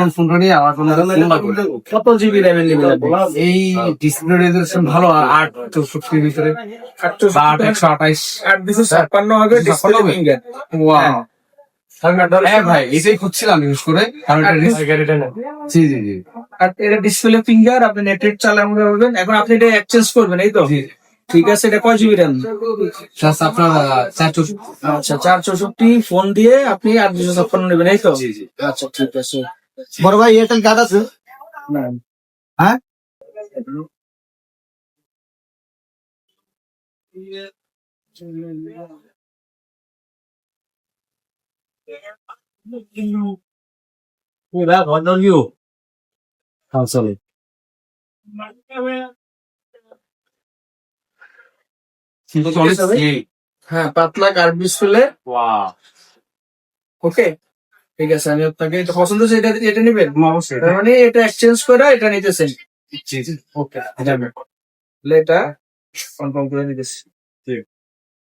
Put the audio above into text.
এখন ফোনটা নিয়ে আমার ফোন কত জিবি র্যামের নেবেন আপনি? এই ডিসপ্লে রেজলিউশন ভালো 864 ভিতরে বা 828 8 256 হবে ডিসপ্লে ফিঙ্গার। ওয়াও হ্যাঁ ভাই এটাই খুঁজছিলাম ইউজ করে কারণ এটা জি জি জি আর এটা ডিসপ্লে ফিঙ্গার, আপনি নেটের চালানো পারবেন। এখন আপনি এটা এক্সচেঞ্জ করবেন, এই তো? জি ঠিক আছে, এটা কয় জিবি র্যাম? প্লাস আপনার 464 আচ্ছা, 464 ফোন দিয়ে আপনি 8 256 নেবেন, এই তো? জি জি আচ্ছা ঠিক আছে। বড় ভাই এয়ারটেল কার্ড আছে? না, হ্যাঁ কিন্তু solid এই হ্যাঁ, পাতলা কার্ভ ডিসপ্লে। ওয়াও ওকে, ঠিক আছে, আমি আপনাকে এটা পছন্দ হচ্ছে, এটা এটা নেবেন। অবশ্যই তার মানে এটা এক্সচেঞ্জ করে এটা নিতেছেন। জি জি ওকে, এটা কনফার্ম করে নিতেছি।